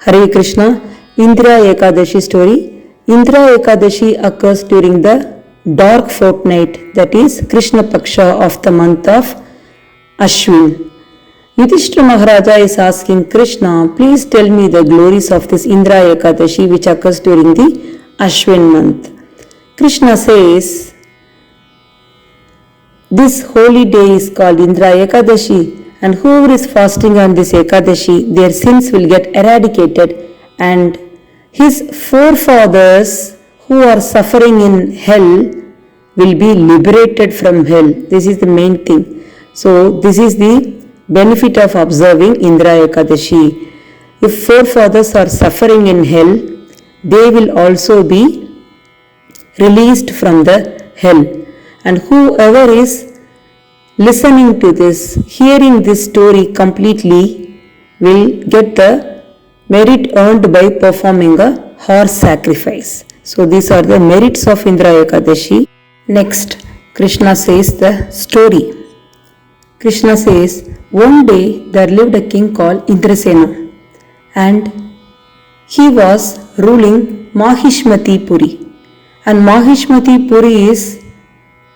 Hare Krishna. Indira Ekadashi story. Indira Ekadashi occurs during the dark fortnight, that is Krishna paksha of the month of Ashwin. Yudhishthira Maharaja is asking Krishna, please tell me the glories of this Indira Ekadashi which occurs during the Ashwin month. Krishna says, this holy day is called Indira Ekadashi, and whoever is fasting on this Ekadashi, their sins will get eradicated, and his forefathers who are suffering in hell will be liberated from hell. This is the main thing. So this is the benefit of observing Indira Ekadashi. If forefathers are suffering in hell, they will also be released from the hell. And whoever is listening to this, hearing this story completely, will get the merit earned by performing a horse sacrifice. So these are the merits of Indira Ekadashi. Next, Krishna says the story. Krishna says, one day there lived a king called Indrasena, and he was ruling Mahishmati Puri. And Mahishmati Puri is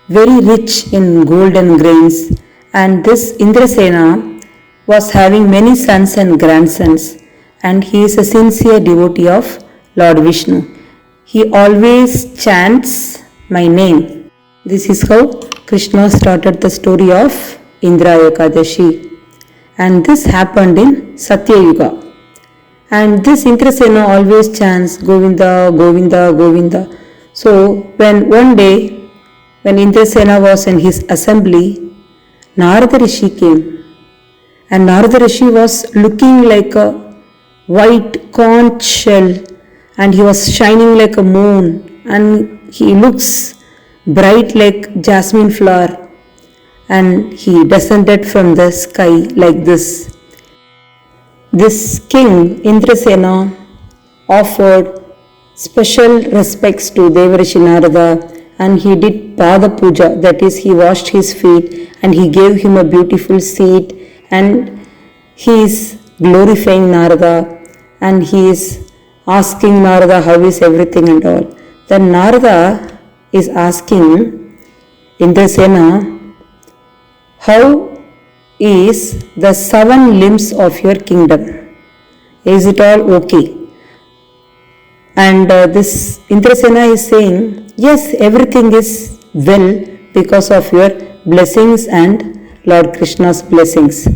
very rich in gold and grains, and this Indrasena was having many sons and grandsons, and he is a sincere devotee of Lord Vishnu. He always chants my name. This is how Krishna started the story of Indira Ekadashi, and this happened in Satya Yuga. And this Indrasena always chants Govinda, Govinda, Govinda. So when one day when Indrasena was in his assembly, Narada Rishi came, and Narada Rishi was looking like a white conch shell, and he was shining like a moon, and he looks bright like jasmine flower, and he descended from the sky like this. This king Indrasena offered special respects to Devarishi Narada, and he did Pada Puja, that is, he washed his feet and he gave him a beautiful seat, and he is glorifying Narada, and he is asking Narada how is everything and all. Then Narada is asking Indrasena, how is the 7 limbs of your kingdom? Is it all okay? And this Indrasena is saying, yes, everything is well because of your blessings and Lord Krishna's blessings.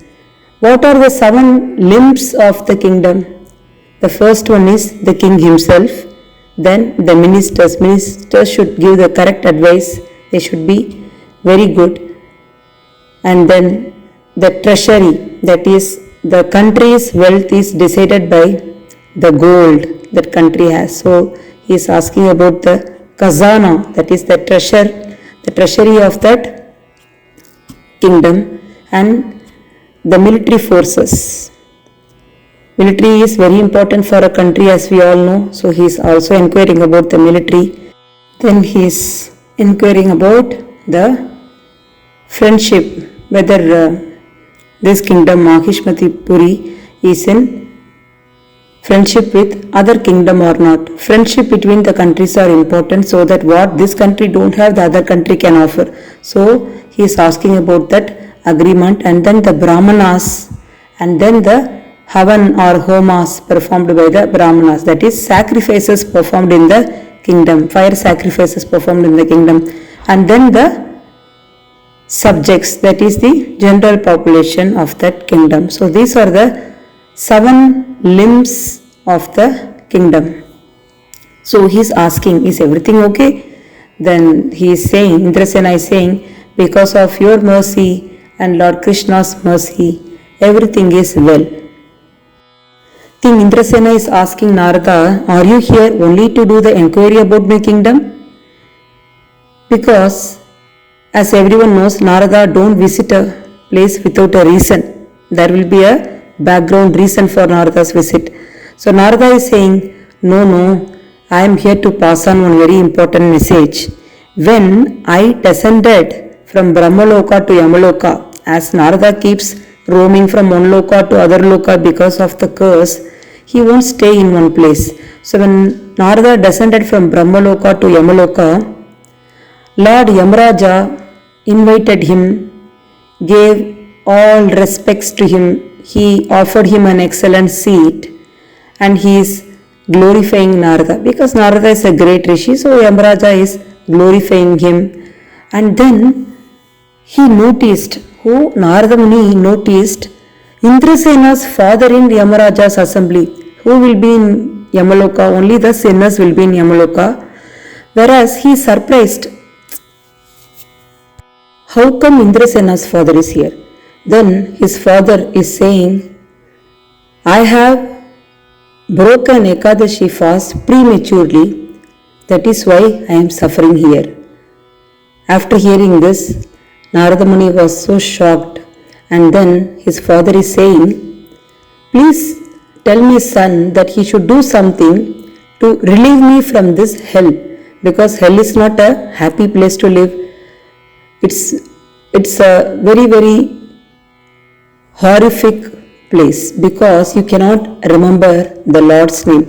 What are the 7 limbs of the kingdom? The first one is the king himself, then the ministers. Ministers should give the correct advice, they should be very good. And then the treasury, that is, the country's wealth is decided by the gold that country has. So he is asking about the khazana, that is the treasury of that kingdom, and the military forces. Military is very important for a country, as we all know. So he is also inquiring about the military. Then he is inquiring about the friendship, whether this kingdom Mahishmati Puri is in friendship with other kingdom or not. Friendship between the countries are important, so that what this country don't have, the other country can offer. So he is asking about that agreement, and then the Brahmanas, and then the Havan or Homas performed by the Brahmanas, that is sacrifices performed in the kingdom, fire sacrifices performed in the kingdom, and then the subjects, that is the general population of that kingdom. So these are the 7 limbs of the kingdom. So he is asking, is everything okay? Then he is saying, Indrasena is saying, because of your mercy and Lord Krishna's mercy, everything is well. Then Indrasena is asking Narada, are you here only to do the inquiry about my kingdom? Because as everyone knows, Narada don't visit a place without a reason. There will be a background reason for Narada's visit. So Narada is saying, no, I am here to pass on one very important message. When I descended from Brahmaloka to Yamaloka, as Narada keeps roaming from one loka to other loka because of the curse, he won't stay in one place. So when Narada descended from Brahmaloka to Yamaloka, Lord Yamaraja invited him, gave all respects to him. He offered him an excellent seat, and he is glorifying Narada because Narada is a great rishi, so Yamaraja is glorifying him. And then he noticed, Narada Muni noticed Indrasena's father in Yamaraja's assembly. Who will be in Yamaloka? Only the sinners will be in Yamaloka. Whereas he is surprised. How come Indrasena's father is here? Then his father is saying, I have broken Ekadashi fast prematurely. That is why I am suffering here. After hearing this, Narada Muni was so shocked, and then his father is saying, please tell my son that he should do something to relieve me from this hell, because hell is not a happy place to live. It's a very, very horrific place because you cannot remember the Lord's name.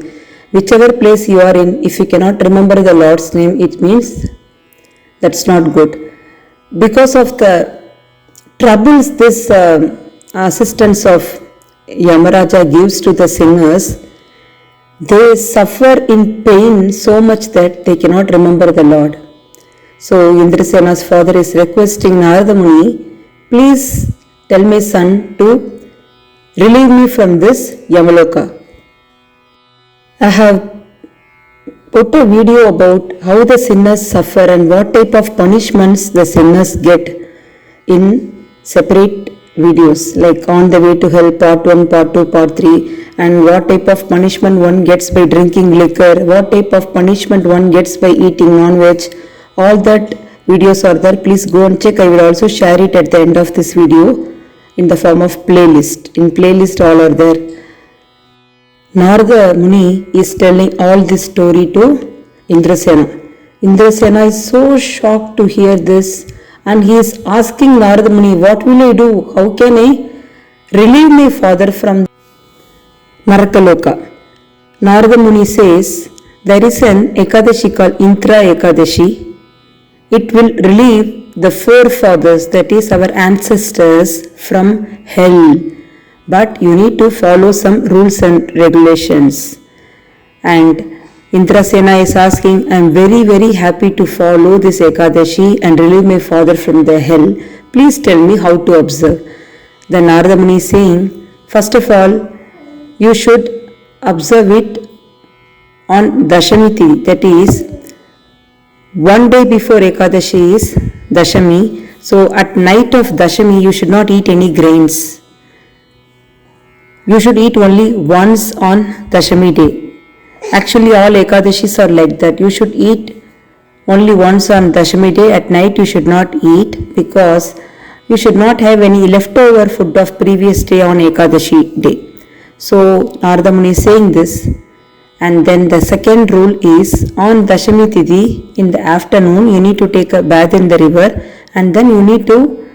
Whichever place you are in, if you cannot remember the Lord's name, it means that's not good. Because of the troubles this assistance of Yamaraja gives to the sinners, they suffer in pain so much that they cannot remember the Lord. So Indrasena's father is requesting Narada Muni, please tell my son to relieve me from this Yamaloka. I have put a video about how the sinners suffer and what type of punishments the sinners get in separate videos, like On the Way to Hell Part 1, Part 2, Part 3, and what type of punishment one gets by drinking liquor, what type of punishment one gets by eating non-veg. All that videos are there. Please go and check. I will also share it at the end of this video in the form of playlist. In playlist all are there. Narada Muni is telling all this story to Indrasena. Indrasena is so shocked to hear this, and he is asking Narada Muni, what will I do? How can I relieve my father from Naraka loka? Narada Muni says, there is an Ekadashi called Indira Ekadashi. It will relieve the forefathers, that is our ancestors, from hell. But you need to follow some rules and regulations. And Indrasena is asking, I am very, very happy to follow this Ekadashi and relieve my father from the hell. Please tell me how to observe. Then Narada Muni is saying, first of all, you should observe it on Dashami Tithi, that is, one day before Ekadashi is Dashami. So at night of Dashami, you should not eat any grains. You should eat only once on Dashami day. Actually, all Ekadashis are like that. You should eat only once on Dashami day. At night, you should not eat because you should not have any leftover food of previous day on Ekadashi day. So Narada Muni is saying this. And then the second rule is, on Dashami Tithi in the afternoon, you need to take a bath in the river, and then you need to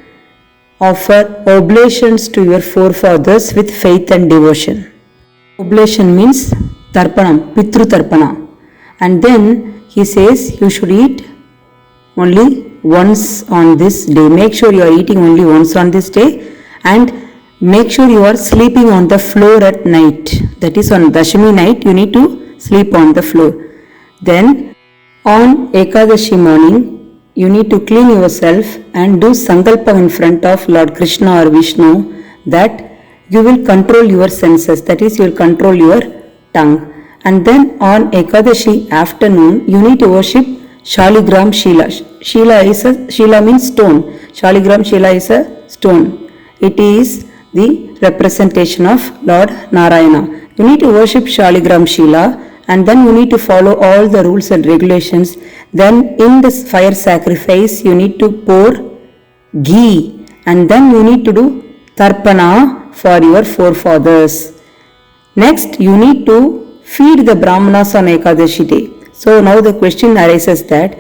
offer oblations to your forefathers with faith and devotion. Oblation means tarpanam, pitru tarpana. And then he says you should eat only once on this day. Make sure you are eating only once on this day, and make sure you are sleeping on the floor at night. That is, on Dashami night you need to sleep on the floor. Then on Ekadashi morning you need to clean yourself and do sankalpa in front of Lord Krishna or Vishnu that you will control your senses, that is, you will control your tongue. And then on Ekadashi afternoon you need to worship Shaligram Shila. Shila means stone. Shaligram Shila is a stone. It is the representation of Lord Narayana. You need to worship Shaligram Shila, and then you need to follow all the rules and regulations. Then in this fire sacrifice you need to pour ghee, and then you need to do tarpana for your forefathers. Next you need to feed the Brahmanas on Ekadashi day. So now the question arises that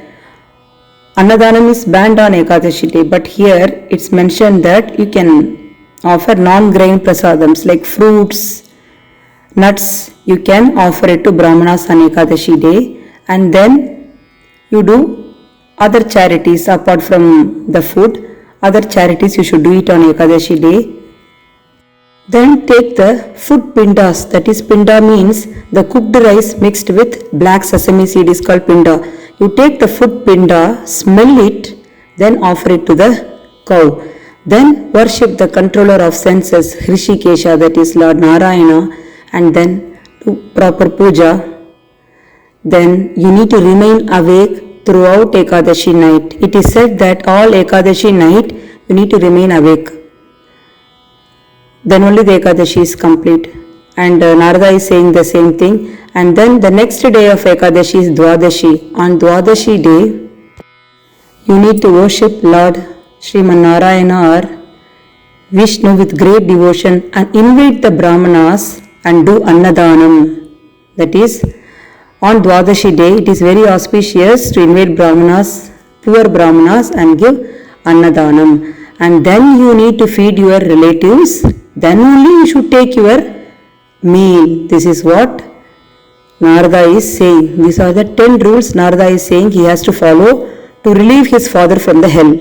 Annadanam is banned on Ekadashi day, but here it's mentioned that you can offer non-grain prasadams like fruits, nuts, you can offer it to Brahmanas on Ekadashi day, and then you do other charities apart from the food. Other charities you should do it on Ekadashi day. Then take the food pindas, that is pinda means the cooked rice mixed with black sesame seed is called pinda. You take the food pinda, smell it, then offer it to the cow. Then worship the controller of senses, Hrishikesha, that is Lord Narayana, and then do proper puja. Then you need to remain awake throughout Ekadashi night. It is said that all Ekadashi night you need to remain awake. Then only the Ekadashi is complete. And Narada is saying the same thing. And then the next day of Ekadashi is Dwadashi. On Dwadashi day, you need to worship Lord Sriman Narayana or Vishnu with great devotion and invite the Brahmanas and do Annadanam. That is, on Dwadashi day, it is very auspicious to invite Brahmanas, poor Brahmanas, and give Annadanam. And then you need to feed your relatives. Then only you should take your meal. This is what Narada is saying. These are the 10 rules Narada is saying he has to follow to relieve his father from the hell.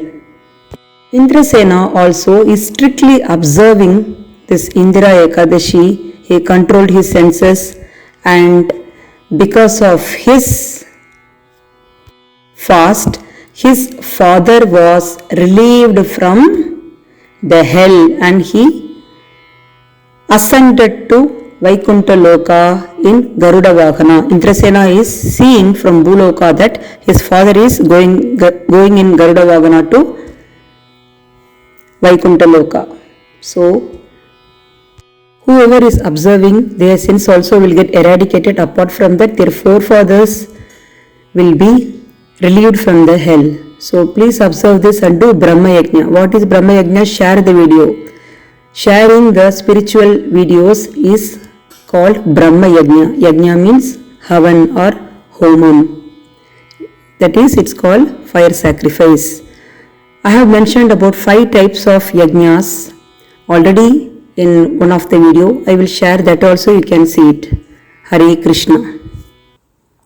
Indrasena also is strictly observing this Indira Ekadashi. He controlled his senses, and because of his fast, his father was relieved from the hell and he ascended to Vaikuntha loka in Garuda Vahana. Indrasena is seeing from Bhuloka that his father is going in Garuda Vahana to Vaikuntha loka. So, whoever is observing, their sins also will get eradicated. Apart from that, their forefathers will be relieved from the hell. So, please observe this and do Brahma Yajna. What is Brahma Yajna? Share the video. Sharing the spiritual videos is called Brahma Yajna. Yajna means Havan or Homam. That is, it's called fire sacrifice. I have mentioned about 5 types of yajnas already in one of the video. I will share that also, you can see it. Hare Krishna.